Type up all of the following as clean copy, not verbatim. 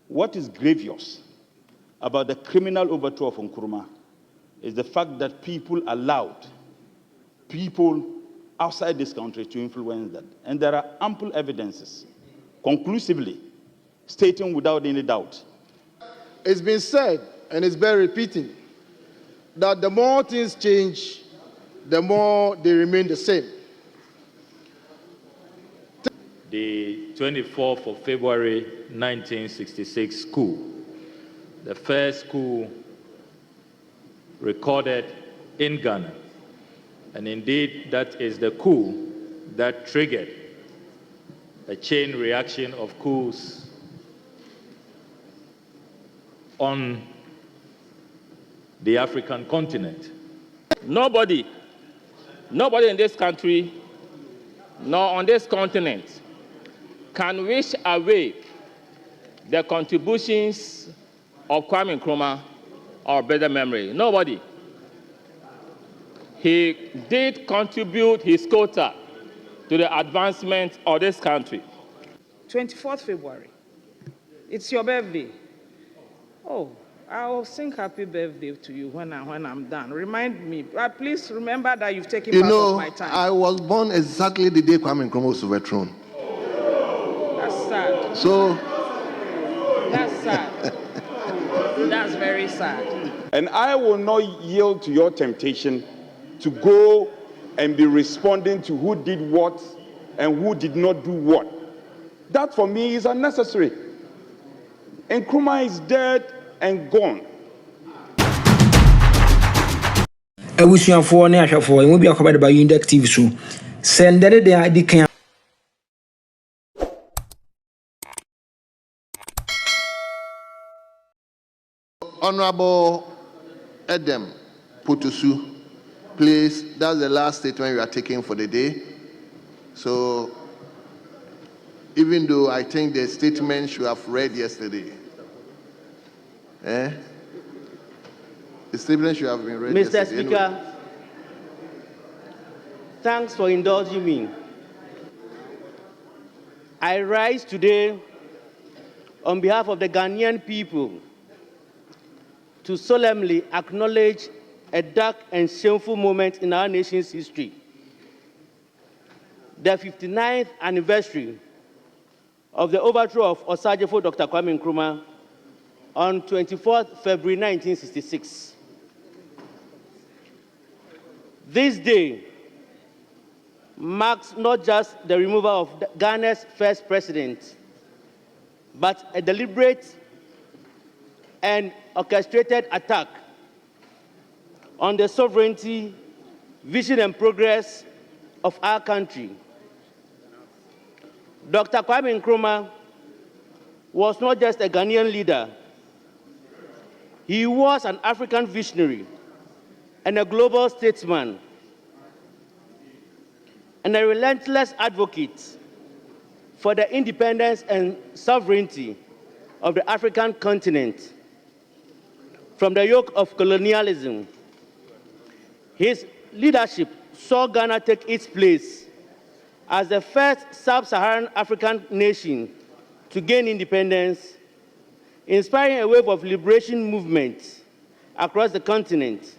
What is grievous about the criminal overthrow of Nkrumah is the fact that people allowed people outside this country to influence that. And there are ample evidences, conclusively, stating without any doubt. It's been said, and it's bear repeating, that the more things change, the more they remain the same. The 24th of February 1966 coup, the first coup recorded in Ghana. And indeed, that is the coup that triggered a chain reaction of coups on the African continent. Nobody in this country, nor on this continent, can wish away the contributions of Kwame Nkrumah or better memory. Nobody. He did contribute his quota to the advancement of this country. 24th February. It's your birthday. Oh, I'll sing happy birthday to you when I'm done. Remind me. Please remember that you've taken part of my time. I was born exactly the day Kwame Nkrumah was overthrown. That's sad. So... That's sad. That's very sad. And I will not yield to your temptation to go and be responding to who did what and who did not do what. That for me is unnecessary. Nkrumah is dead and gone. Abusuafoɔ ne ahwɛfoɔ emu bi akɔbɛde ba Unidek TV so sendere de adi kan Honorable Edem Potosu, please, that's the last statement we are taking for the day. So, even though I think the statement should have read yesterday, the statement should have been read yesterday. Mr. Speaker, anyway. Thanks for indulging me. I rise today on behalf of the Ghanaian people to solemnly acknowledge a dark and shameful moment in our nation's history. The 59th anniversary of the overthrow of Osajefo Dr. Kwame Nkrumah on 24th February 1966. This day marks not just the removal of Ghana's first president, but a deliberate and orchestrated attack on the sovereignty, vision, and progress of our country. Dr. Kwame Nkrumah was not just a Ghanaian leader, he was an African visionary and a global statesman, and a relentless advocate for the independence and sovereignty of the African continent from the yoke of colonialism. His leadership saw Ghana take its place as the first sub-Saharan African nation to gain independence, inspiring a wave of liberation movements across the continent.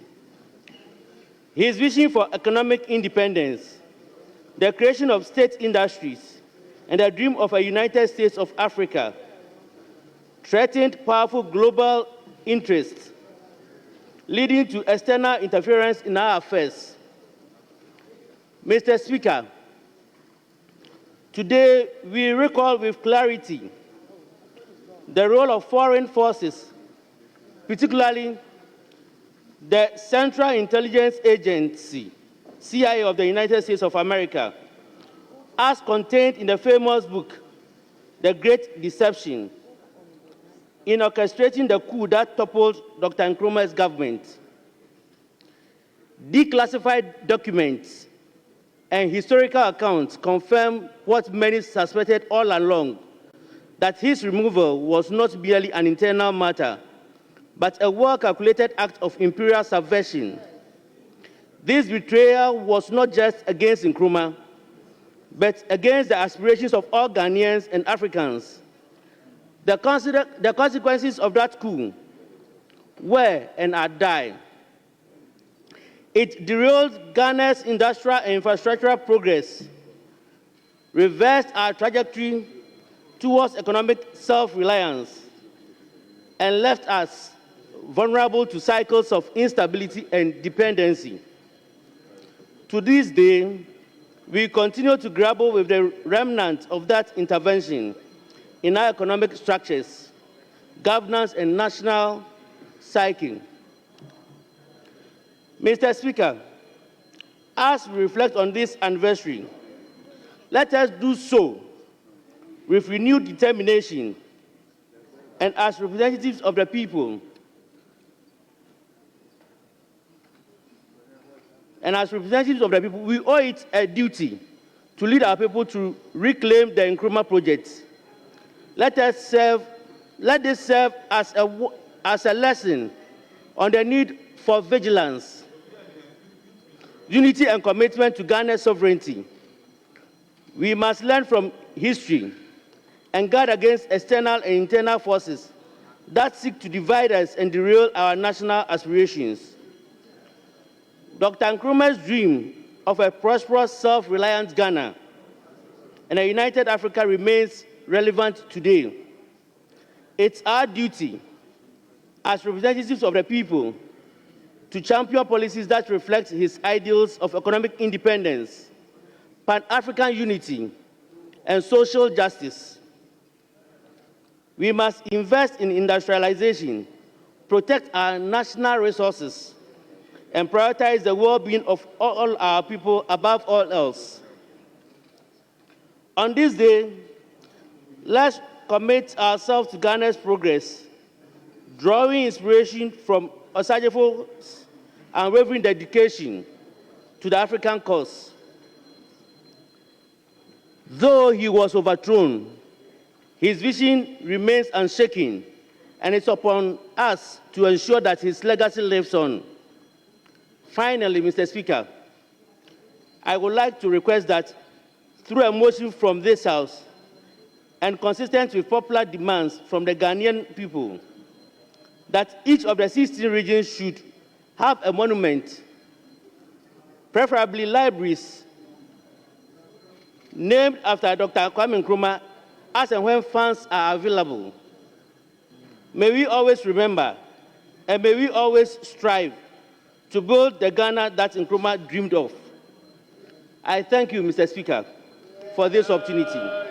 His vision for economic independence, the creation of state industries, and the dream of a United States of Africa threatened powerful global interests, leading to external interference in our affairs. Mr. Speaker, today we recall with clarity the role of foreign forces, particularly the Central Intelligence Agency, CIA of the United States of America, as contained in the famous book, The Great Deception, in orchestrating the coup that toppled Dr. Nkrumah's government. Declassified documents and historical accounts confirm what many suspected all along, that his removal was not merely an internal matter, but a well-calculated act of imperial subversion. This betrayal was not just against Nkrumah, but against the aspirations of all Ghanaians and Africans. The consequences of that coup were and are dire. It derailed Ghana's industrial and infrastructural progress, reversed our trajectory towards economic self-reliance, and left us vulnerable to cycles of instability and dependency. To this day, we continue to grapple with the remnants of that intervention in our economic structures, governance, and national psyche. Mr. Speaker, as we reflect on this anniversary, let us do so with renewed determination and as representatives of the people. We owe it a duty to lead our people to reclaim the Nkrumah project. Let this serve as a lesson on the need for vigilance, unity, and commitment to Ghana's sovereignty. We must learn from history and guard against external and internal forces that seek to divide us and derail our national aspirations. Dr. Nkrumah's dream of a prosperous, self-reliant Ghana and a united Africa remains relevant today. It's our duty as representatives of the people to champion policies that reflect his ideals of economic independence, Pan-African unity, and social justice. We must invest in industrialization, protect our national resources, and prioritize the well-being of all our people above all else. On this day, let's commit ourselves to Ghana's progress, drawing inspiration from Osagyefo's unwavering dedication to the African cause. Though he was overthrown, his vision remains unshaken, and it's upon us to ensure that his legacy lives on. Finally, Mr. Speaker, I would like to request that through a motion from this House and consistent with popular demands from the Ghanaian people, that each of the 16 regions should have a monument, preferably libraries, named after Dr. Kwame Nkrumah as and when funds are available. May we always remember and may we always strive to build the Ghana that Nkrumah dreamed of. I thank you, Mr. Speaker, for this opportunity.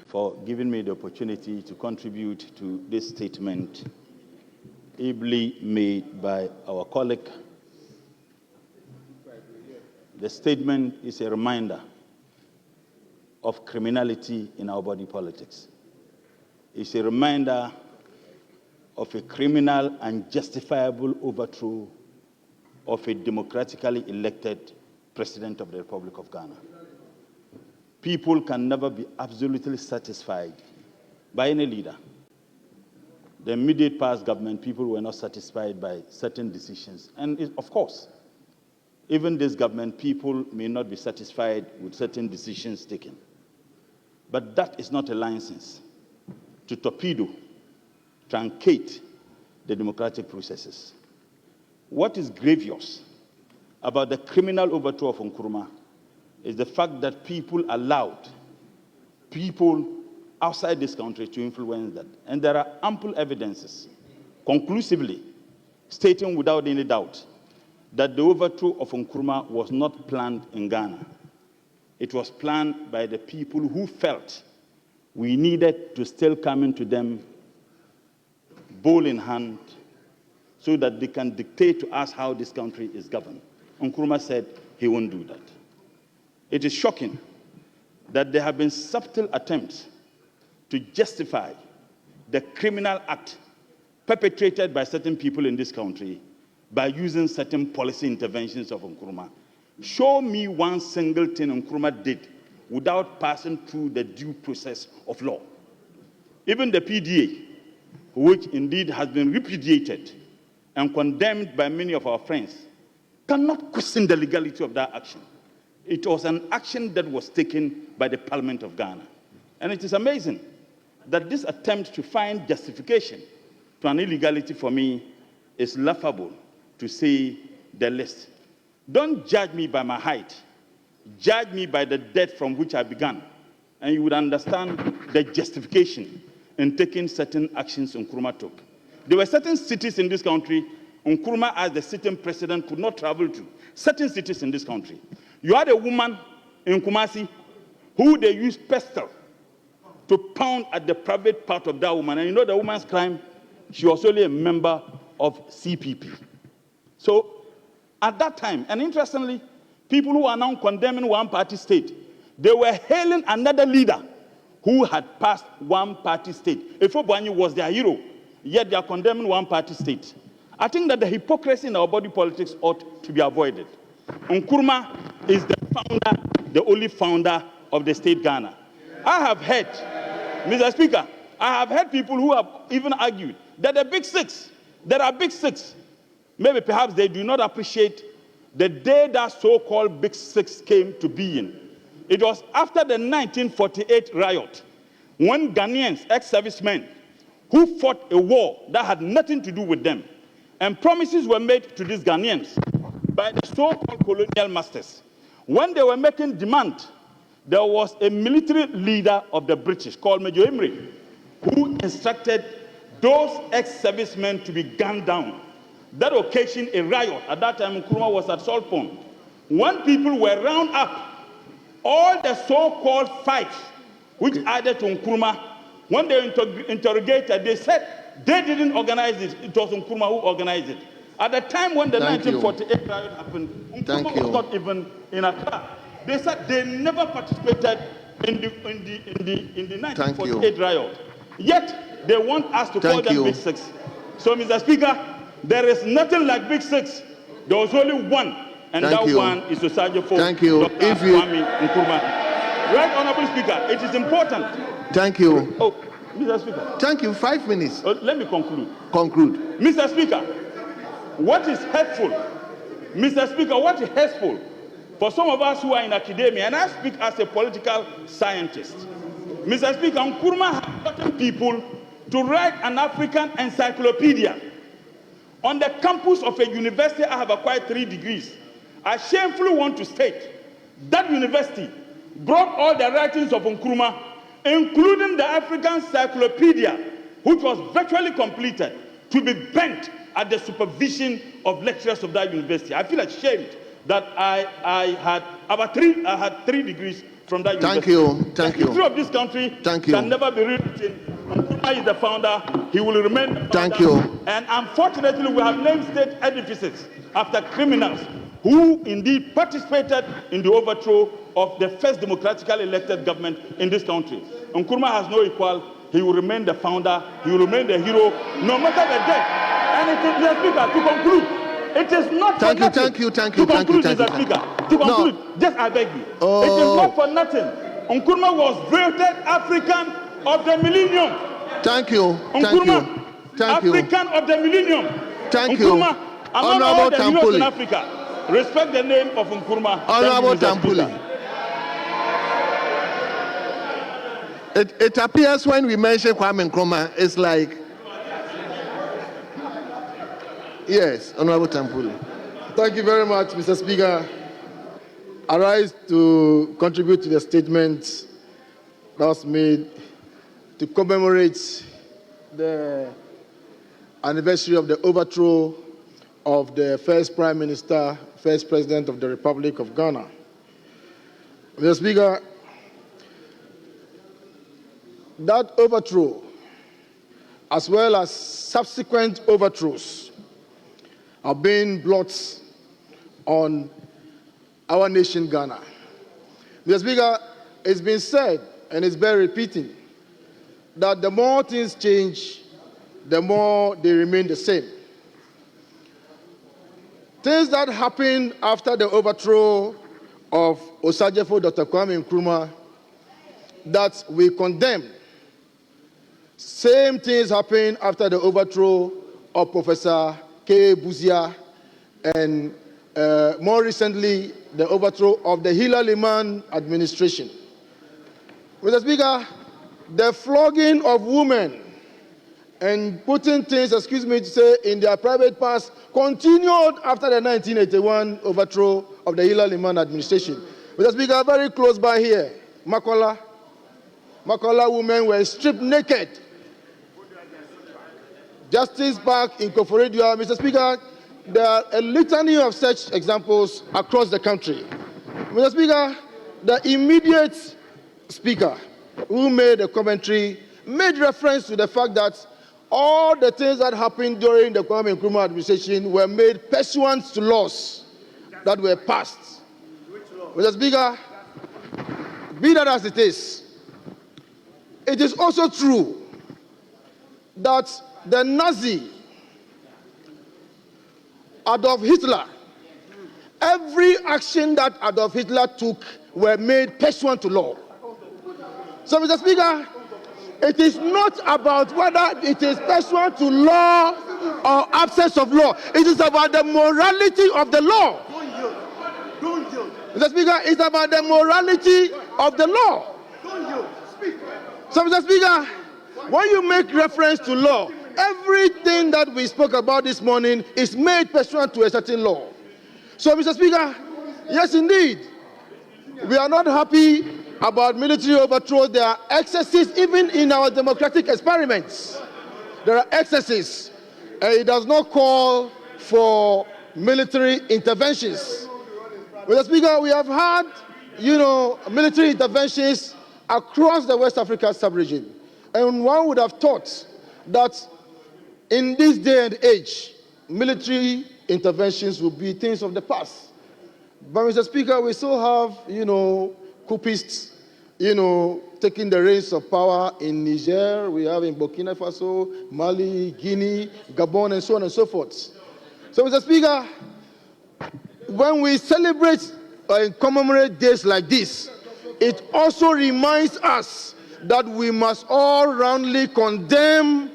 For giving me the opportunity to contribute to this statement ably made by our colleague. The statement is a reminder of criminality in our body politics. It's a reminder of a criminal and justifiable overthrow of a democratically elected President of the Republic of Ghana. People can never be absolutely satisfied by any leader. The immediate past government, people were not satisfied by certain decisions. And of course, even this government, people may not be satisfied with certain decisions taken. But that is not a license to torpedo, truncate the democratic processes. What is grievous about the criminal overthrow of Nkrumah is the fact that people allowed people outside this country to influence that. And there are ample evidences, conclusively, stating without any doubt that the overthrow of Nkrumah was not planned in Ghana. It was planned by the people who felt we needed to still come into them, bowl in hand, so that they can dictate to us how this country is governed. Nkrumah said he won't do that. It is shocking that there have been subtle attempts to justify the criminal act perpetrated by certain people in this country by using certain policy interventions of Nkrumah. Show me one single thing Nkrumah did without passing through the due process of law. Even the PDA, which indeed has been repudiated and condemned by many of our friends, cannot question the legality of that action. It was an action that was taken by the Parliament of Ghana. And it is amazing that this attempt to find justification to an illegality for me is laughable, to say the least. Don't judge me by my height. Judge me by the depth from which I began, and you would understand the justification in taking certain actions Nkrumah took. There were certain cities in this country Nkrumah, as the sitting president, could not travel to. Certain cities in this country. You had a woman in Kumasi who they used pestle to pound at the private part of that woman. And you know the woman's crime? She was only a member of CPP. So at that time, and interestingly, people who are now condemning one-party state, they were hailing another leader who had passed one-party state. Efobwanyi was their hero, yet they are condemning one-party state. I think that the hypocrisy in our body politics ought to be avoided. Nkrumah is the founder, the only founder of the state Ghana. I have heard, Mr. Speaker, I have heard people who have even argued that the big six, there are big six. Maybe perhaps they do not appreciate the day that so-called big six came to being. It was after the 1948 riot, when Ghanaians, ex-servicemen, who fought a war that had nothing to do with them, and promises were made to these Ghanaians by the so-called colonial masters. When they were making demand, there was a military leader of the British called Major Imrie, who instructed those ex-servicemen to be gunned down. That occasioned a riot. At that time, Nkrumah was at Salt Pond. When people were round up, all the so-called fights, which added to Nkrumah, when they were interrogated, they said they didn't organize it. It was Nkrumah who organized it. At the time when the 1948 riot happened, Nkrumah was not even in Accra. They said they never participated in the 1948 riot. Yet they want us to call them Big Six. So, Mr. Speaker, there is nothing like Big Six. There was only one, and that one is Osajefo Dr. Kwame Nkrumah. Right, Honorable Speaker, it is important. Thank you. Oh, Mr. Speaker. Thank you. 5 minutes. Let me conclude. Conclude. Mr. Speaker, what is hurtful? Mr. Speaker, what is hurtful for some of us who are in academia, and I speak as a political scientist. Mr. Speaker, Nkrumah has gotten people to write an African encyclopedia. On the campus of a university, I have acquired 3 degrees. I shamefully want to state that university brought all the writings of Nkrumah, including the African encyclopedia, which was virtually completed, to be bent at the supervision of lecturers of that university. I feel ashamed that I had 3 degrees from that university. Thank you. The history of this country can never be rewritten. Nkrumah is the founder. He will remain the founder. Thank you. And unfortunately, we have named state edifices after criminals who indeed participated in the overthrow of the first democratically elected government in this country. Nkrumah has no equal. He will remain the founder. He will remain the hero, no matter the death. And it is, Mr. Speaker, to conclude, it is not for nothing. Thank you. To conclude, Mr. Speaker, to conclude, just I beg you. It is not for nothing. Nkrumah was voted African of the millennium. Thank you. African of the millennium. Thank you. Nkrumah, among all the heroes in Africa, respect the name of Nkrumah. Honorable Tampuli. It appears when we mention Kwame Nkrumah, it's like, yes, Honorable Tampuli. Thank you very much, Mr. Speaker. I rise to contribute to the statement that was made to commemorate the anniversary of the overthrow of the first Prime Minister, first President of the Republic of Ghana. Mr. Speaker, that overthrow, as well as subsequent overthrows, have been blots on our nation, Ghana. Mr. Speaker, it's been said, and it's very repeating, that the more things change, the more they remain the same. Things that happened after the overthrow of Osajefo Dr. Kwame Nkrumah that we condemn. Same things happened after the overthrow of Professor K. Buzia and more recently, the overthrow of the Hila Liman administration. Mr. Speaker, the flogging of women and putting things, excuse me to say, in their private parts continued after the 1981 overthrow of the Hillel Liman administration. Mr. Speaker, very close by here, Makola women were stripped naked. Justice Park in Koforidua. Mr. Speaker, there are a litany of such examples across the country. Mr. Speaker, the immediate speaker who made a commentary made reference to the fact that all the things that happened during the Kwame Nkrumah administration were made pursuant to laws that were passed. Mr. Speaker, be that as it is also true that the Nazi Adolf Hitler, every action that Adolf Hitler took were made pursuant to law. So, Mr. Speaker, it is not about whether it is pursuant to law or absence of law. It is about the morality of the law. Mr. Speaker, it's about the morality of the law. So, Mr. Speaker, when you make reference to law, everything that we spoke about this morning is made pursuant to a certain law. So, Mr. Speaker, yes, indeed, we are not happy about military overthrow. There are excesses even in our democratic experiments. There are excesses. It does not call for military interventions. Mr. Speaker, we have had, military interventions across the West Africa sub-region. And one would have thought that in this day and age, military interventions will be things of the past. But, Mr. Speaker, we still have, coupists, taking the reins of power in Niger. We have in Burkina Faso, Mali, Guinea, Gabon, and so on and so forth. So, Mr. Speaker, when we celebrate and commemorate days like this, it also reminds us that we must all roundly condemn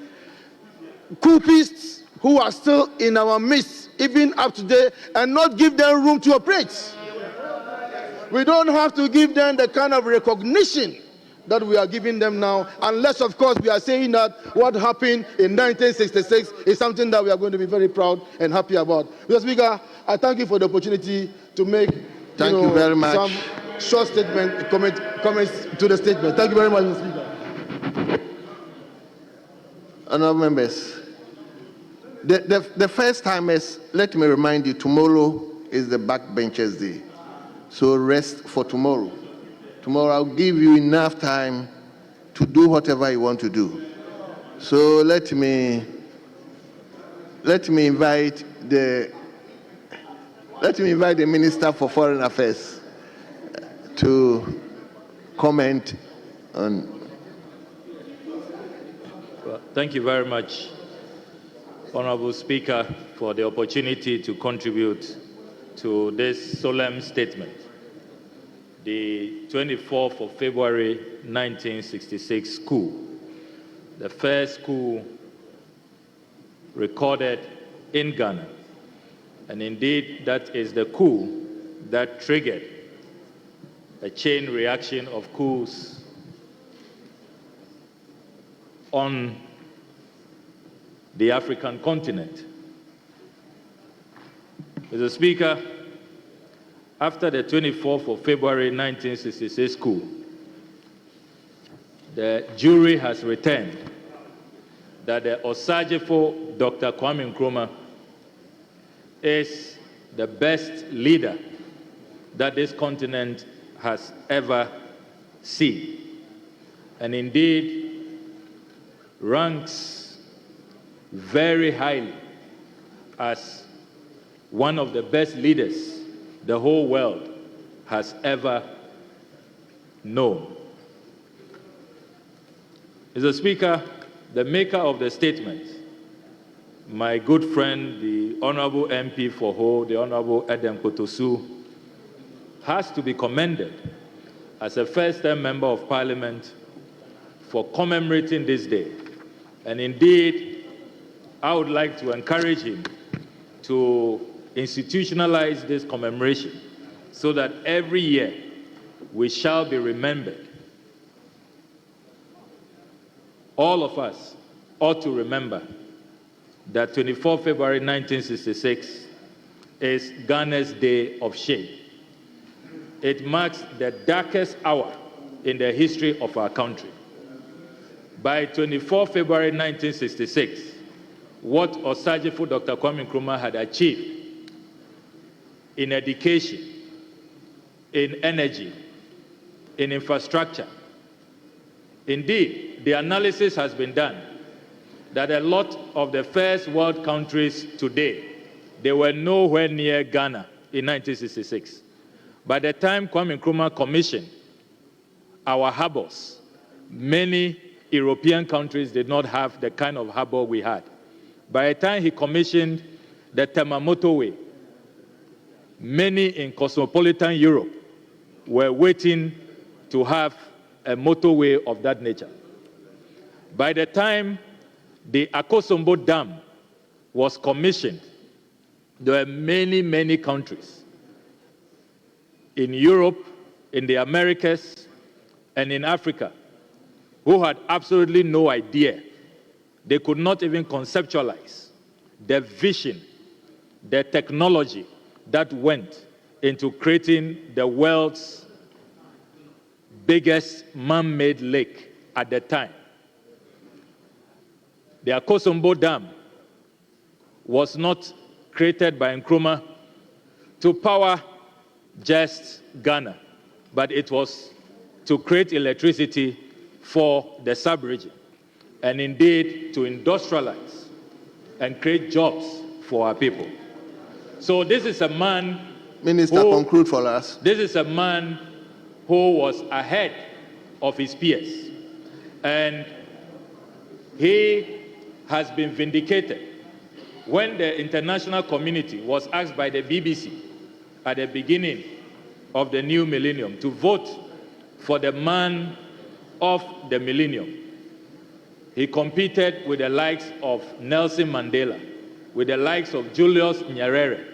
coupists who are still in our midst, even up to today, and not give them room to operate. We don't have to give them the kind of recognition that we are giving them now, unless, of course, we are saying that what happened in 1966 is something that we are going to be very proud and happy about. Mr. Speaker, I thank you for the opportunity to make you very much. Some short comments to the statement. Thank you very much, Mr. Speaker. Honourable members, the first time is, let me remind you, tomorrow is the backbenchers' day. So rest for tomorrow. Tomorrow I'll give you enough time to do whatever you want to do. So let me invite the Minister for Foreign Affairs to comment on. Well, thank you very much, Honorable Speaker, for the opportunity to contribute to this solemn statement. The 24th of February 1966 coup, the first coup recorded in Ghana. And indeed, that is the coup that triggered a chain reaction of coups on the African continent. Mr. Speaker, after the 24th of February 1966 coup, the jury has returned that the Osagefo Dr. Kwame Nkrumah is the best leader that this continent has ever seen, and indeed ranks very highly as one of the best leaders the whole world has ever known. Mr. Speaker, the maker of the statement, my good friend, the Honorable MP for Ho, the Honorable Edem Kotosu, has to be commended as a first-time member of Parliament for commemorating this day. And indeed, I would like to encourage him to institutionalize this commemoration so that every year we shall be remembered all of us ought to remember that 24 February 1966 is Ghana's day of shame. It marks the darkest hour in the history of our country. By 24 February 1966, what Osajifo Dr. Kwame Nkrumah had achieved in education, in energy, in infrastructure. Indeed, the analysis has been done that a lot of the first world countries today, they were nowhere near Ghana in 1966. By the time Kwame Nkrumah commissioned our harbors, many European countries did not have the kind of harbor we had. By the time he commissioned the Tema motorway, many in cosmopolitan Europe were waiting to have a motorway of that nature. By the time the Akosombo Dam was commissioned, there were many, many countries in Europe, in the Americas, and in Africa who had absolutely no idea. They could not even conceptualize the vision, the technology that went into creating the world's biggest man-made lake at the time. The Akosombo Dam was not created by Nkrumah to power just Ghana, but it was to create electricity for the sub-region, and indeed to industrialize and create jobs for our people. So this is a man... Minister, conclude for us. This is a man who was ahead of his peers, and he has been vindicated. When the international community was asked by the BBC at the beginning of the new millennium to vote for the man of the millennium, he competed with the likes of Nelson Mandela, with the likes of Julius Nyerere,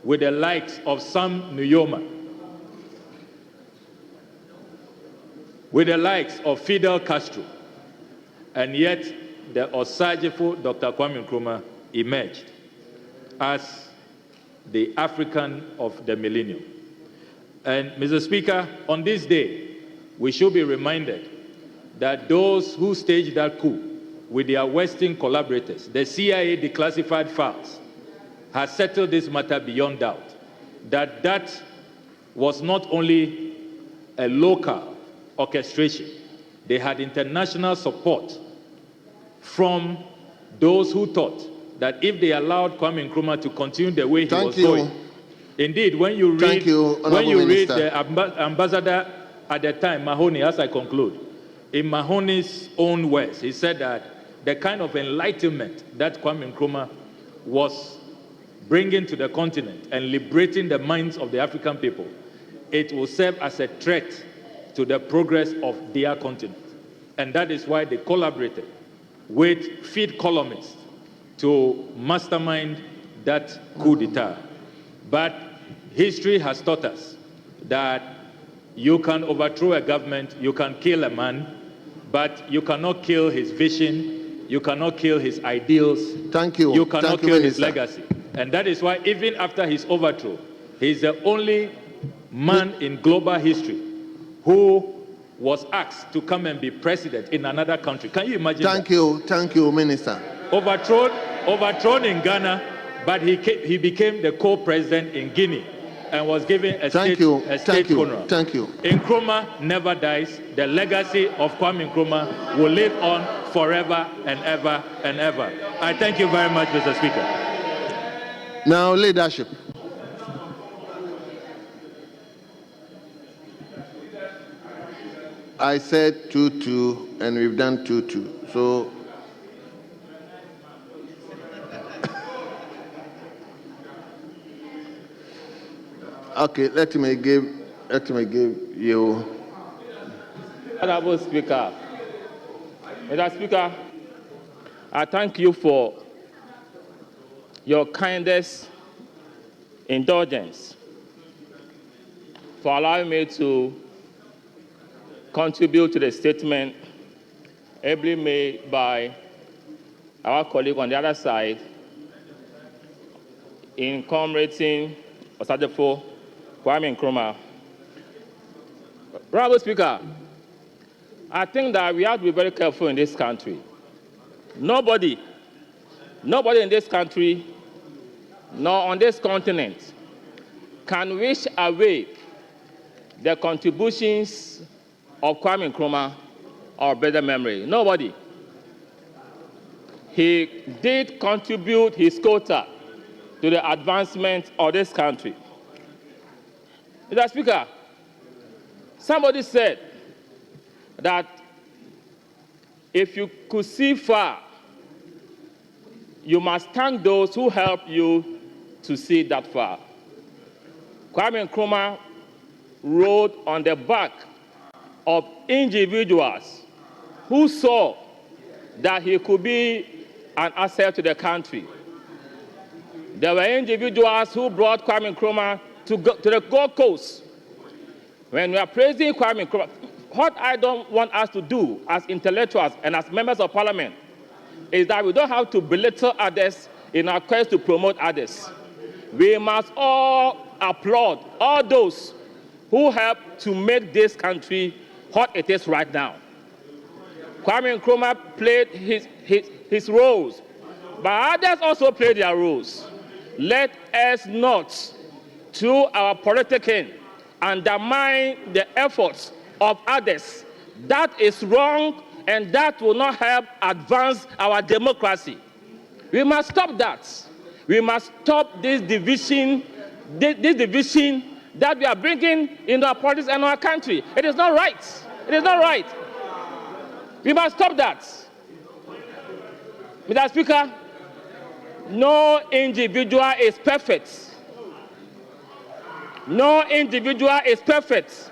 with the likes of Sam Nujoma, with the likes of Fidel Castro, and yet the Osajifo Dr. Kwame Nkrumah emerged as the African of the millennium. And Mr. Speaker, on this day, we should be reminded that those who staged that coup with their Western collaborators, the CIA declassified files, has settled this matter beyond doubt. That was not only a local orchestration, they had international support from those who thought that if they allowed Kwame Nkrumah to continue the way he was going. Indeed, when you read the ambassador at the time, Mahoney, as I conclude, in Mahoney's own words, he said that the kind of enlightenment that Kwame Nkrumah was bringing to the continent and liberating the minds of the African people, it will serve as a threat to the progress of their continent. And that is why they collaborated with feed columnists to mastermind that coup d'etat. But history has taught us that you can overthrow a government, you can kill a man, but you cannot kill his vision, you cannot kill his ideals, you cannot kill his legacy. And that is why even after his overthrow, he's the only man in global history who was asked to come and be president in another country. Can you imagine that? Thank you, Minister. Overthrown in Ghana, but he became the co-president in Guinea and was given a state funeral. Thank you. Nkrumah never dies. The legacy of Kwame Nkrumah will live on forever and ever and ever. I thank you very much, Mr. Speaker. Now, leadership. I said 2-2, and we've done 2-2. So, okay, let me give you. Honorable Speaker, Mr. Speaker, I thank you for your kindest indulgence for allowing me to contribute to the statement ably made by our colleague on the other side in commemorating Osadefo Kwame Nkrumah. Honorable Speaker, I think that we have to be very careful in this country. Nobody in this country, nor on this continent, can wish away the contributions of Kwame Nkrumah or better memory. Nobody. He did contribute his quota to the advancement of this country. Mr. Speaker, somebody said that if you could see far, you must thank those who help you to see that far. Kwame Nkrumah rode on the back of individuals who saw that he could be an asset to the country. There were individuals who brought Kwame Nkrumah to the Gold Coast. When we are praising Kwame Nkrumah, what I don't want us to do as intellectuals and as members of Parliament is that we don't have to belittle others in our quest to promote others. We must all applaud all those who help to make this country what it is right now. Kwame Nkrumah played his roles, but others also played their roles. Let us not, through our politicking, undermine the efforts of others. That is wrong, and that will not help advance our democracy. We must stop that. We must stop this division that we are bringing into our politics and our country. It is not right. It is not right. We must stop that. Mr. Speaker, no individual is perfect. No individual is perfect.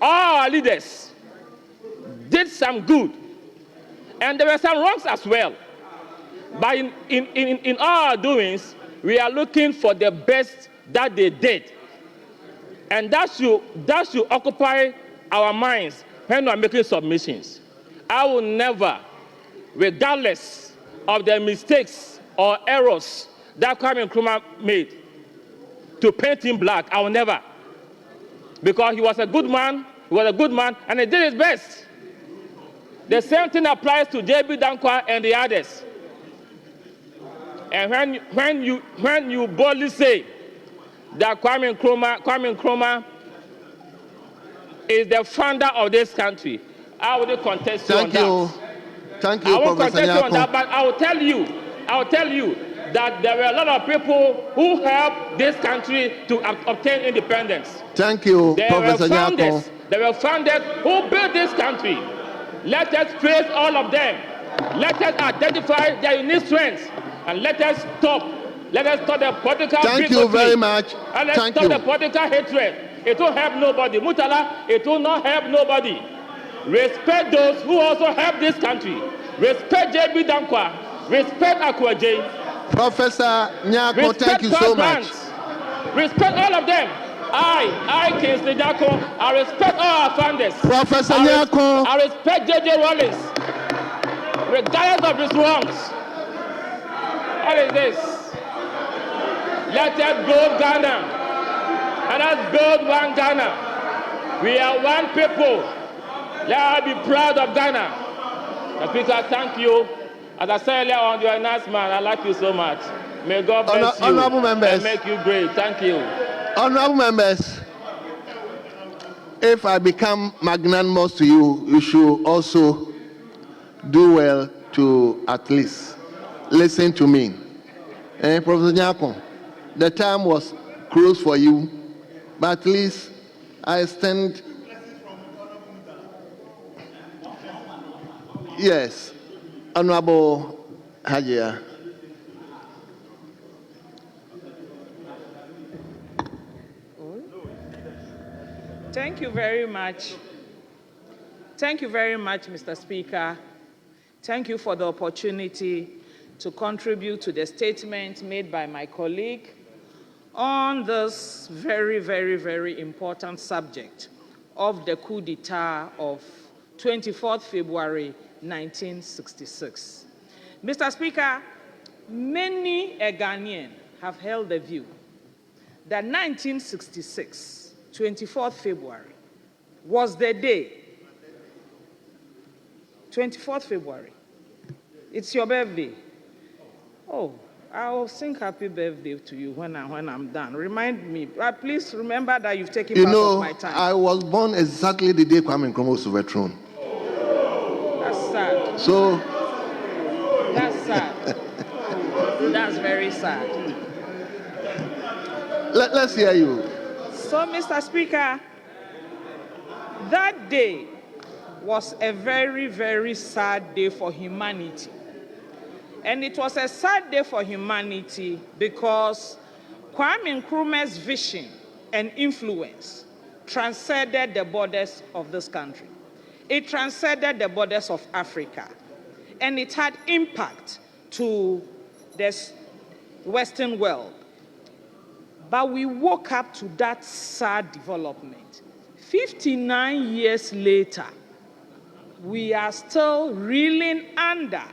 All our leaders did some good, and there were some wrongs as well. But in all our doings, we are looking for the best that they did. And that should occupy our minds when we are making submissions. I will never, regardless of the mistakes or errors that Kwame Nkrumah made, to paint him black. I will never. Because he was a good man, and he did his best. The same thing applies to J.B. Dankwa and the others. And when you boldly say that Kwame Nkrumah is the founder of this country, I will contest you on that. Thank you, I won't Professor contest you on Nyako. that, but I will tell you that there were a lot of people who helped this country to obtain independence. Thank you, Professor Nyako. There were founders who built this country. Let us praise all of them. Let us identify their unique strengths, and let us stop the political Thank you very much. And let's stop the political hatred. It will help nobody. Mutala, it will not help nobody. Respect those who also help this country. Respect J.B. Dankwa. Respect Akwaje. Professor Nyako, thank you so much. Respect all of them. I, Kingsley Nyako, I respect all our founders. Professor Nyako. I respect J.J. Rollins, regardless of his wrongs. What is this? Let us build Ghana. And let's build one Ghana. We are one people. Let us be proud of Ghana. The Speaker, thank you. As I said earlier on your announcement, I like you so much. May God bless you and make you great. Thank you. Honorable members, if I become magnanimous to you, you should also do well to at least listen to me. Professor Nyako, the time was close for you, but at least I stand. Yes, Honorable Hajia. Thank you very much. Thank you very much, Mr. Speaker. Thank you for the opportunity to contribute to the statement made by my colleague on this very, very, very important subject of the coup d'etat of 24th February 1966. Mr. Speaker, many Ghanaians have held the view that 1966, 24th February, was the day. 24th February. It's your birthday. Oh, I'll sing happy birthday to you when I'm done. Remind me. Please remember that you've taken part of my time. I was born exactly the day Kwame Nkrumah was overthrown. That's sad. So that's sad. That's very sad. Let's hear you. So, Mr. Speaker, that day was a very, very sad day for humanity. And it was a sad day for humanity because Kwame Nkrumah's vision and influence transcended the borders of this country. It transcended the borders of Africa. And it had impact to the Western world. But we woke up to that sad development. 59 years later, we are still reeling under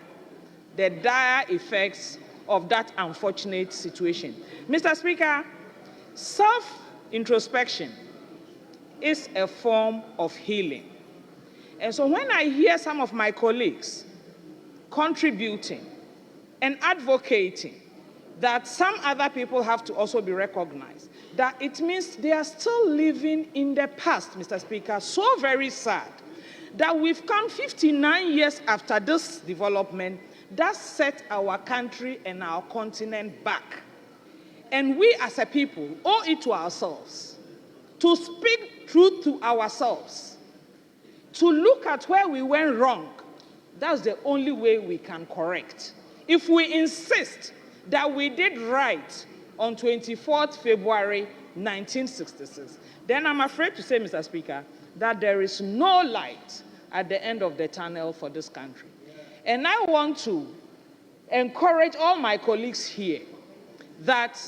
the dire effects of that unfortunate situation. Mr. Speaker, self-introspection is a form of healing. And so when I hear some of my colleagues contributing and advocating that some other people have to also be recognized, that it means they are still living in the past, Mr. Speaker. So very sad that we've come 59 years after this development that set our country and our continent back. And we as a people owe it to ourselves to speak truth to ourselves, to look at where we went wrong. That's the only way we can correct. If we insist that we did right on 24th February 1966, then I'm afraid to say, Mr. Speaker, that there is no light at the end of the tunnel for this country. And I want to encourage all my colleagues here that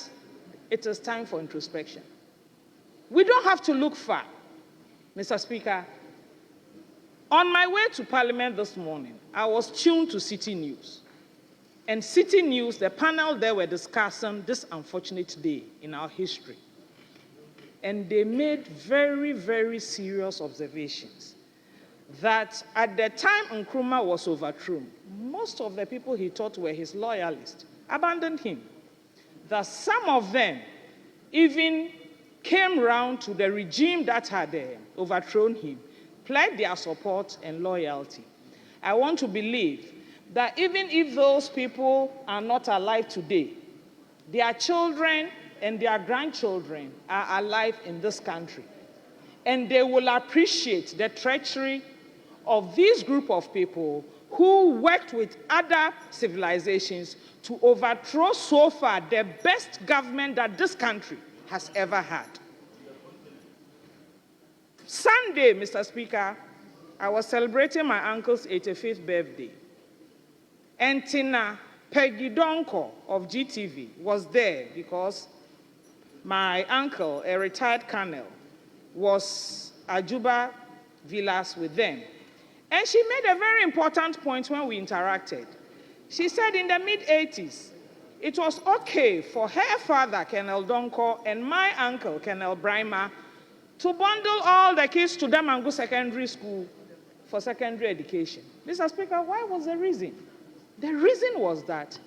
it is time for introspection. We don't have to look far, Mr. Speaker. On my way to Parliament this morning, I was tuned to City News. And City News, the panel there were discussing this unfortunate day in our history. And they made very, very serious observations that at the time Nkrumah was overthrown, most of the people he thought were his loyalists abandoned him. That some of them even came round to the regime that had overthrown him, pledged their support and loyalty. I want to believe that even if those people are not alive today, their children and their grandchildren are alive in this country. And they will appreciate the treachery of this group of people who worked with other civilizations to overthrow so far the best government that this country has ever had. Sunday, Mr. Speaker, I was celebrating my uncle's 85th birthday. And Tina Peggy Donko of GTV was there because my uncle, a retired colonel, was at Juba Villas with them. And she made a very important point when we interacted. She said in the mid-80s, it was okay for her father, Colonel Donko, and my uncle, Colonel Brima, to bundle all the kids to Damangu Secondary School for secondary education. Mr. Speaker, why was the reason? The reason was that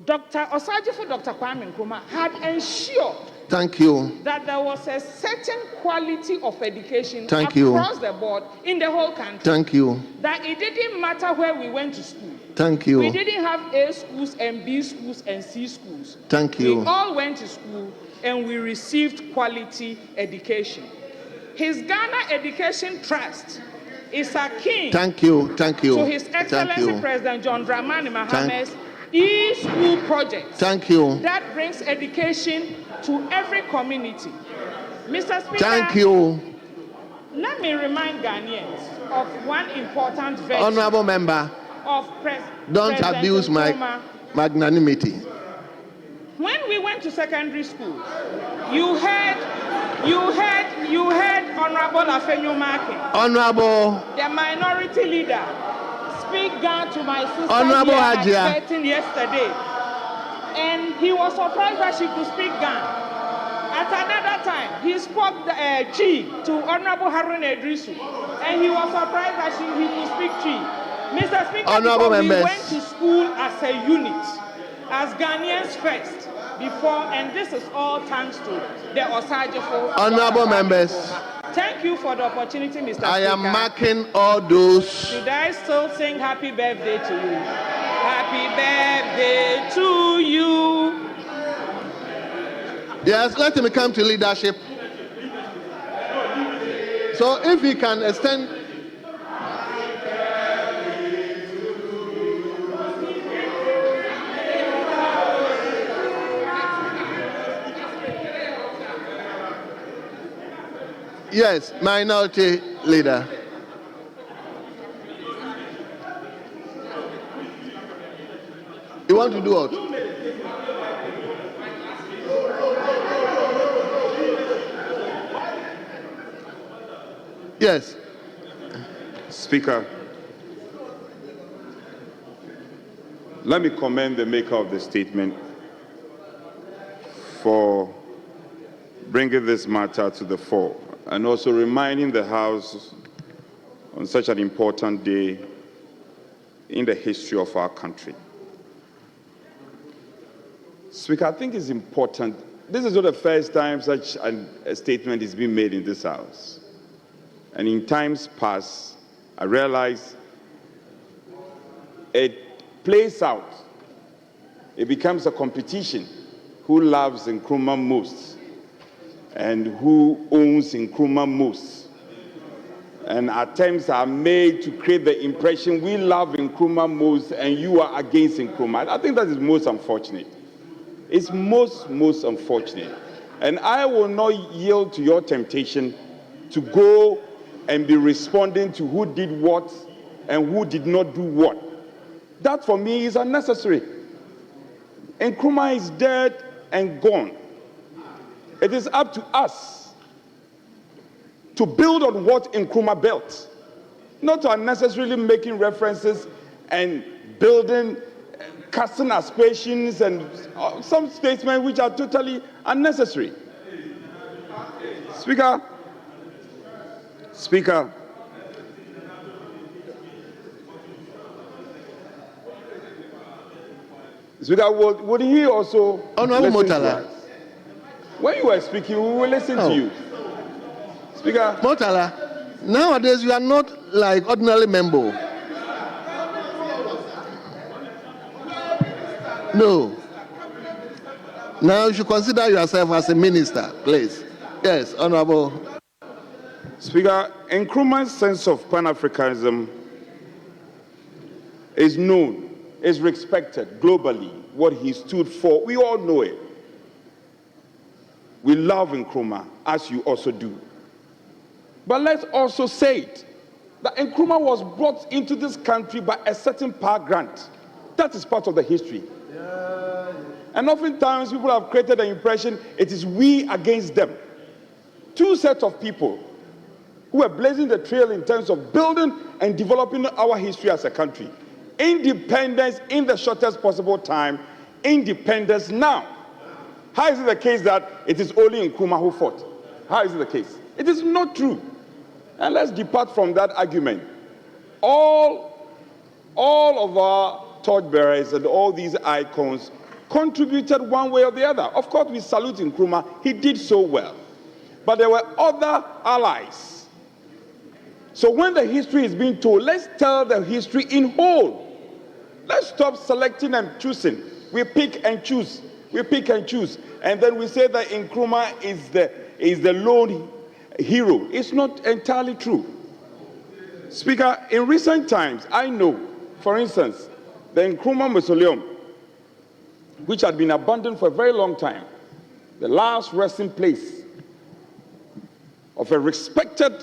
Dr. Osajifo, Dr. Kwame Nkrumah had ensured that there was a certain quality of education across the board in the whole country. That it didn't matter where we went to school. We didn't have A schools and B schools and C schools. We all went to school and we received quality education. His Ghana Education Trust is akin to His Excellency President John Dramani Mahamad's e-school project that brings education to every community. Mr. Speaker, let me remind Ghanaians of one important virtue. Honorable member, of don't abuse my magnanimity. When we went to secondary school, you heard You heard Honorable Afenyo-Markin, Honorable, the minority leader, speak Ghana to my sister Honorable here Hajia. at 13 yesterday. And he was surprised that she could speak Ghana. At another time, he spoke Chi to Honorable Harun Edrisu, and he was surprised that he could speak Chi. Mr. Speaker, Honorable members, we went to school as a unit, as Ghanaians first, before, and this is all thanks to the Osajefo. Honorable members, thank you for the opportunity, Mr. Speaker. I am marking all those. Should I still sing happy birthday to you? Happy birthday to you. Yes, let him come to leadership. So if he can extend. Yes, minority leader. You want to do what? Yes. Speaker, let me commend the maker of the statement for bringing this matter to the fore and also reminding the House on such an important day in the history of our country. Speaker, I think it's important. This is not the first time such a statement is being made in this House. And in times past, I realize it plays out. It becomes a competition. Who loves Nkrumah most? And who owns Nkrumah most? And attempts are made to create the impression we love Nkrumah most and you are against Nkrumah. I think that is most unfortunate. It's most unfortunate. And I will not yield to your temptation to go and be responding to who did what and who did not do what. That for me is unnecessary. Nkrumah is dead and gone. It is up to us to build on what Nkrumah built, not to unnecessarily making references and building, casting aspersions and some statements which are totally unnecessary. Speaker, Speaker, would he also Honorable listen to Motala. us? When you were speaking, we will listen to you. Speaker. Motala, nowadays you are not like ordinary member. No. Now you should consider yourself as a minister, please. Yes, Honorable. Speaker, Nkrumah's sense of Pan-Africanism is known, is respected globally, what he stood for. We all know it. We love Nkrumah, as you also do. But let's also say it, that Nkrumah was brought into this country by a certain power grant. That is part of the history. And oftentimes people have created the impression it is we against them. Two sets of people who are blazing the trail in terms of building and developing our history as a country. Independence in the shortest possible time, independence now. How is it the case that it is only Nkrumah who fought? How is it the case? It is not true. And let's depart from that argument. All of our torchbearers and all these icons contributed one way or the other. Of course, we salute Nkrumah. He did so well. But there were other allies. So when the history is being told, let's tell the history in whole. Let's stop selecting and choosing. We pick and choose. We pick and choose. And then we say that Nkrumah is the lone hero. It's not entirely true. Speaker, in recent times, I know, for instance, the Nkrumah Mausoleum, which had been abandoned for a very long time, the last resting place of a respected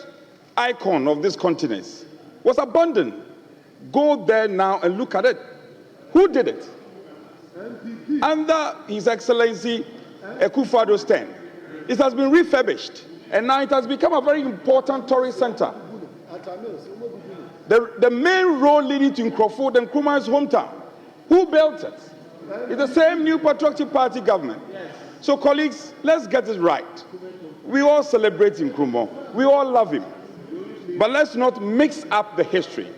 icon of this continent, was abandoned. Go there now and look at it. Who did it? Under His Excellency Akufo-Addo's term. It has been refurbished, and now it has become a very important tourist center. The main road leading to Nkrumah's hometown. Who built it? It's the same New Patriotic Party government. So, colleagues, let's get it right. We all celebrate Nkrumah. We all love him. But let's not mix up the history.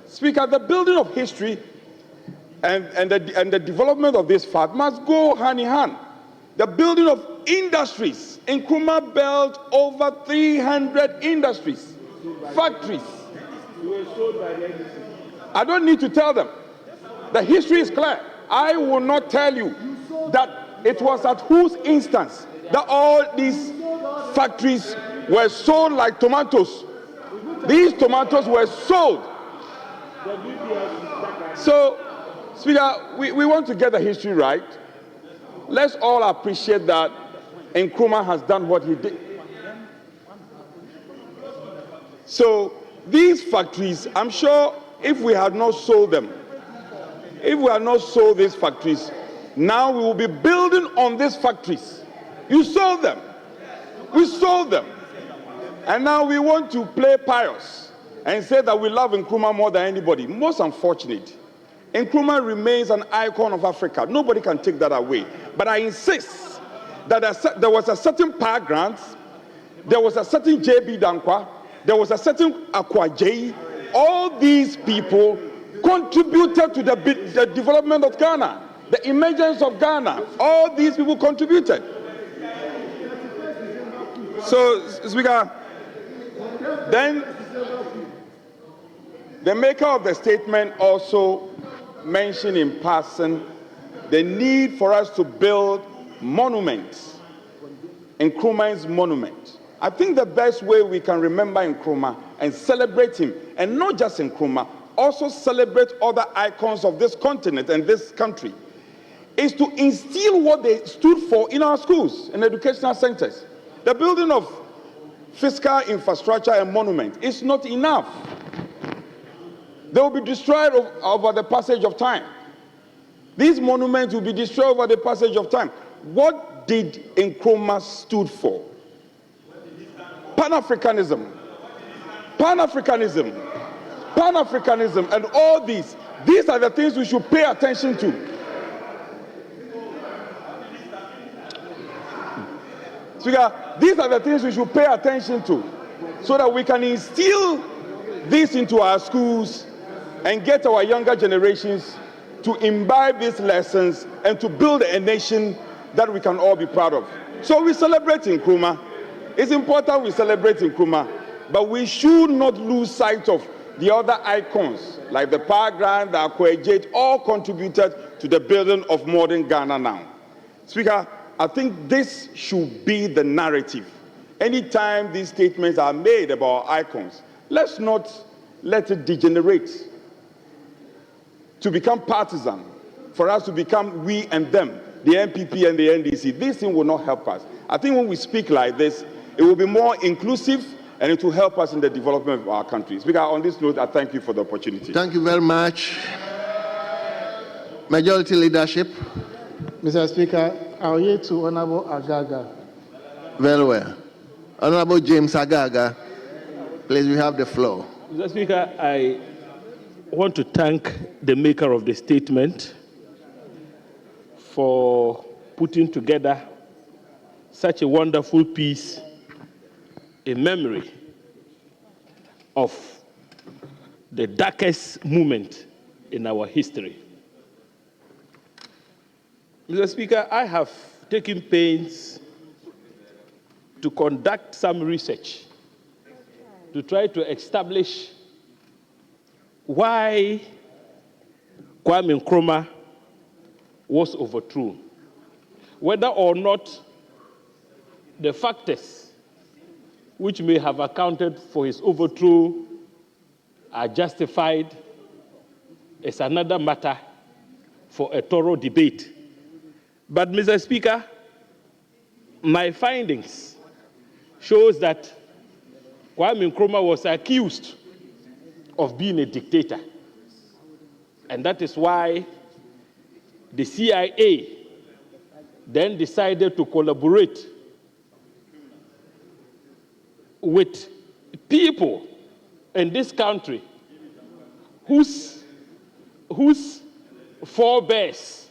Speaker, the building of history and the development of this fact must go hand in hand. The building of industries. Nkrumah built over 300 industries, factories. I don't need to tell them. The history is clear. I will not tell you that it was at whose instance that all these factories were sold like tomatoes. These tomatoes were sold. So, Speaker, we want to get the history right. Let's all appreciate that Nkrumah has done what he did. So, these factories, I'm sure if we had not sold them, if we had not sold these factories, now we will be building on these factories. You sold them. We sold them. And now we want to play pious and say that we love Nkrumah more than anybody. Most unfortunate. Nkrumah remains an icon of Africa. Nobody can take that away. But I insist that there was a certain power grant, there was a certain J.B. Dankwa, there was a certain Akwa J. All these people contributed to the development of Ghana, the emergence of Ghana. All these people contributed. So, Speaker, then the maker of the statement also mentioned in passing the need for us to build monuments, Nkrumah's monument. I think the best way we can remember Nkrumah and celebrate him, and not just Nkrumah, also celebrate other icons of this continent and this country, is to instill what they stood for in our schools and educational centers. The building of physical infrastructure and monument is not enough. They will be destroyed over the passage of time. These monuments will be destroyed over the passage of time. What did Nkrumah stood for? Pan-Africanism. Pan-Africanism. Pan-Africanism and all these. These are the things we should pay attention to. Speaker, these are the things we should pay attention to so that we can instill this into our schools and get our younger generations to imbibe these lessons and to build a nation that we can all be proud of. So we celebrate Nkrumah. It's important we celebrate Nkrumah, but we should not lose sight of the other icons like the Power Grant, the Akwa J, all contributed to the building of modern Ghana now. Speaker, I think this should be the narrative. Anytime these statements are made about icons, let's not let it degenerate to become partisan, for us to become we and them, the NPP and the NDC. This thing will not help us. I think when we speak like this, it will be more inclusive and it will help us in the development of our country. Speaker, on this note, I thank you for the opportunity. Thank you very much. Majority Leadership. Mr. Speaker, I'll yield to Honorable Agaga. Very well. Honorable James Agaga, please, we have the floor. Mr. Speaker, I want to thank the maker of the statement for putting together such a wonderful piece in memory of the darkest moment in our history. Mr. Speaker, I have taken pains to conduct some research to try to establish why Kwame Nkrumah was overthrown, whether or not the factors which may have accounted for his overthrow are justified is another matter for a thorough debate. But, Mr. Speaker, my findings shows that Kwame Nkrumah was accused of being a dictator. And that is why the CIA then decided to collaborate with people in this country whose forebears,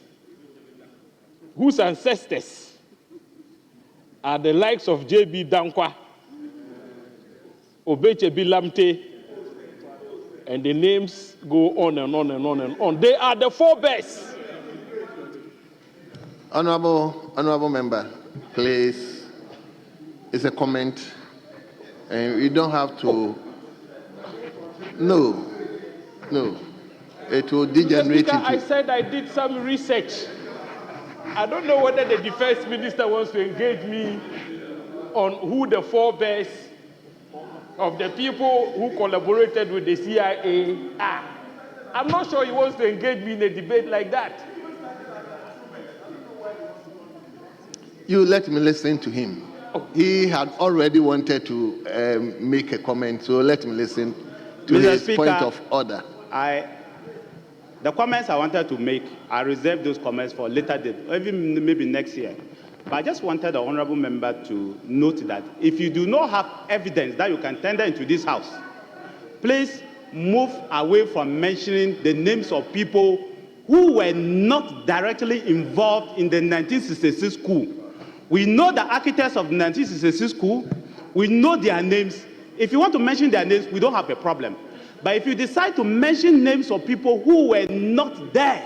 whose ancestors are the likes of J.B. Dankwa, Obechebi Lamte, and the names go on and on and on and on. They are the forebears. Honorable member, please. It's a comment, and you don't have to. No. It will degenerate Speaker, into. I said I did some research. I don't know whether the defense minister wants to engage me on who the forebears of the people who collaborated with the CIA are. I'm not sure he wants to engage me in a debate like that. You let me listen to him. He had already wanted to make a comment, so let me listen to Mr. his Speaker, point of order. The comments I wanted to make, I reserve those comments for later date, or even maybe next year. But I just wanted the honorable member to note that if you do not have evidence that you can tender into this house, please move away from mentioning the names of people who were not directly involved in the 1966 coup. We know the architects of the 1966 coup. We know their names. If you want to mention their names, we don't have a problem. But if you decide to mention names of people who were not there,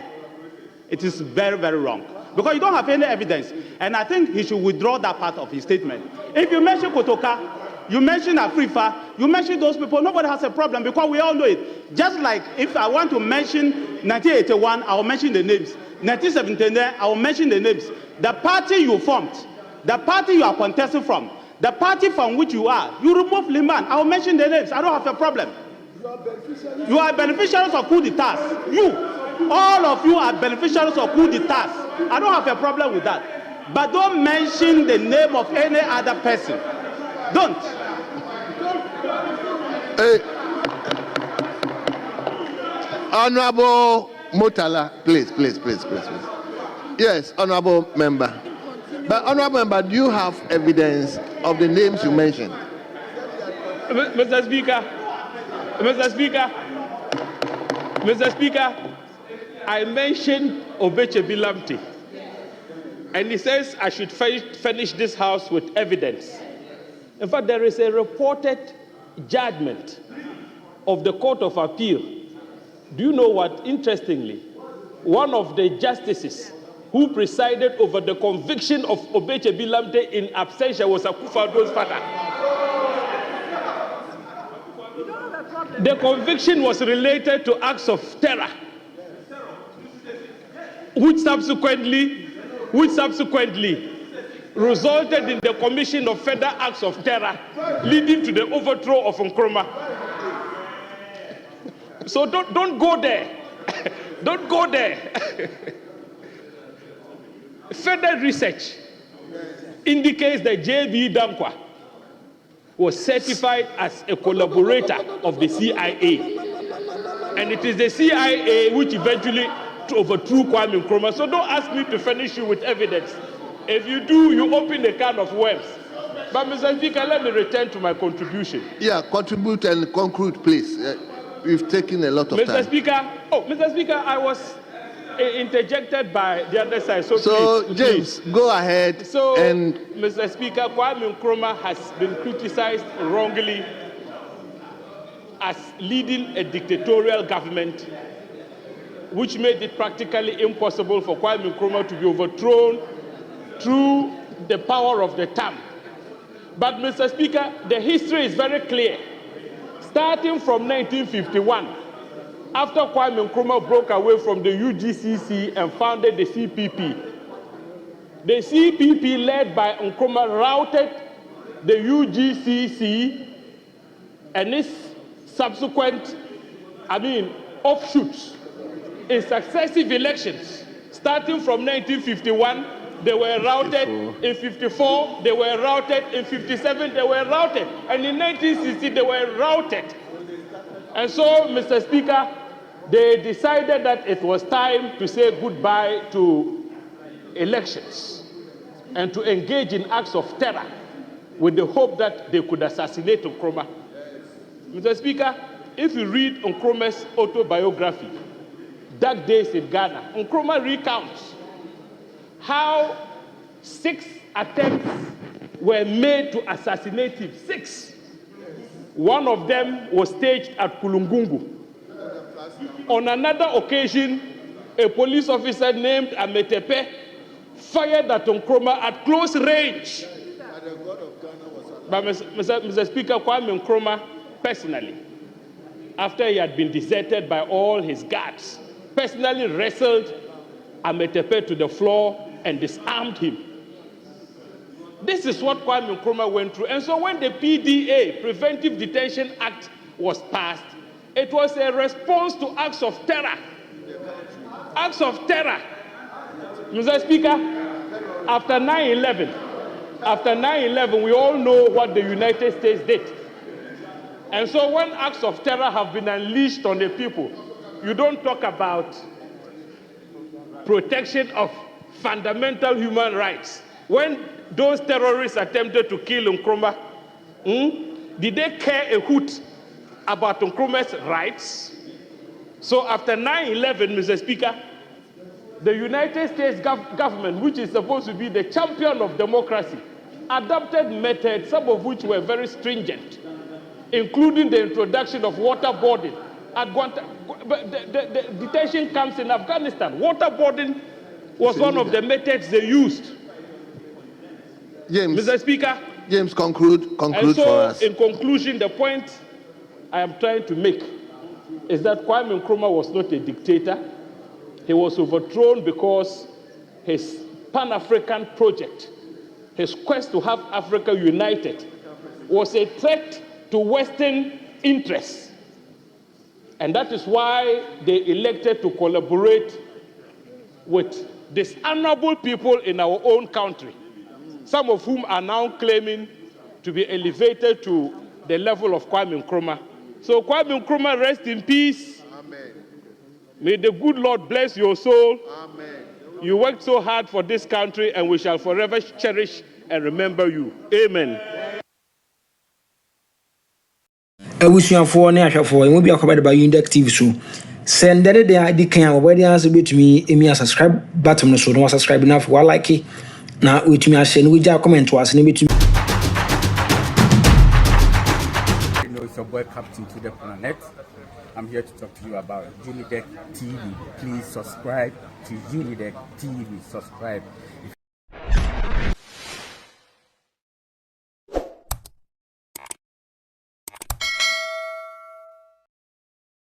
it is very, very wrong. Because you don't have any evidence. And I think he should withdraw that part of his statement. If you mention Kotoka, you mention Afrifa, you mention those people, nobody has a problem because we all know it. Just like if I want to mention 1981, I will mention the names. 1979, I will mention the names. The party you formed, the party you are contesting from, the party from which you are, you remove Liman, I will mention the names. I don't have a problem. You are beneficiaries of coup d'etats. You, all of you are beneficiaries of coup d'etats. I don't have a problem with that. But don't mention the name of any other person. Don't. Honorable Motala, please. Yes, honorable member. But honorable member, do you have evidence of the names you mentioned? Mr. Speaker, I mentioned Obechebi Lamte, and he says I should furnish this house with evidence. In fact, there is a reported judgment of the Court of Appeal. Do you know what? Interestingly, one of the justices who presided over the conviction of Obechebi Lamte in absentia was Akufo-Addo's father. The conviction was related to acts of terror, which subsequently resulted in the commission of further acts of terror, leading to the overthrow of Nkrumah. So don't go there. Don't go there. Further research indicates that J.B. Dankwa was certified as a collaborator of the CIA. And it is the CIA which eventually overthrew Kwame Nkrumah. So don't ask me to furnish you with evidence. If you do, you open a can of worms. But Mr. Speaker, let me return to my contribution. Yeah, contribute and conclude, please. We've taken a lot of time. Mr. Speaker, I was interjected by the other side. So please, James, go ahead. Mr. Speaker, Kwame Nkrumah has been criticized wrongly as leading a dictatorial government, which made it practically impossible for Kwame Nkrumah to be overthrown through the power of the thumb. But, Mr. Speaker, the history is very clear. Starting from 1951, after Kwame Nkrumah broke away from the UGCC and founded the CPP, the CPP led by Nkrumah routed the UGCC and its subsequent, offshoots in successive elections. Starting from 1951, they were routed. In 54, they were routed. In 57, they were routed. And in 1960, they were routed. And so, Mr. Speaker, they decided that it was time to say goodbye to elections and to engage in acts of terror with the hope that they could assassinate Nkrumah. Mr. Speaker, if you read Nkrumah's autobiography, Dark Days in Ghana, Nkrumah recounts how 6 attempts were made to assassinate him. 6. One of them was staged at Kulungungu. On another occasion, a police officer named Ametepe fired at Nkrumah at close range. But Mr. Speaker, Kwame Nkrumah personally, after he had been deserted by all his guards, personally wrestled Ametepe to the floor and disarmed him. This is what Kwame Nkrumah went through. And so when the PDA, Preventive Detention Act, was passed, it was a response to acts of terror. Acts of terror. Mr. Speaker, after 9/11, we all know what the United States did. And so when acts of terror have been unleashed on the people, you don't talk about protection of fundamental human rights. When those terrorists attempted to kill Nkrumah, did they care a hoot about Nkrumah's rights? So after 9/11, Mr. Speaker, the United States government, which is supposed to be the champion of democracy, adopted methods, some of which were very stringent, including the introduction of waterboarding. At the detention camps in Afghanistan, waterboarding was one of the methods they used. James, Mr. Speaker, James, conclude and so, for us. in conclusion, the point I am trying to make is that Kwame Nkrumah was not a dictator. He was overthrown because his Pan-African project, his quest to have Africa united, was a threat to Western interests. And that is why they elected to collaborate with dishonorable people in our own country, some of whom are now claiming to be elevated to the level of Kwame Nkrumah. So Kwame Nkrumah, rest in peace. Amen. May the good Lord bless your soul. Amen. You worked so hard for this country, and we shall forever cherish and remember you. Amen. abusuafoɔ ne ahwɛfoɔ ɛmu bi akɔbɛde ba Unidek TV so send that they adi kan already answer to me emi subscribe button no so no subscribe na for like na wetumi ahye no wegya comment was ne betumi. You know, it's your boy Captain to the Planet. I'm here to talk to you about Unidek TV. Please subscribe to Unidek TV. Subscribe. If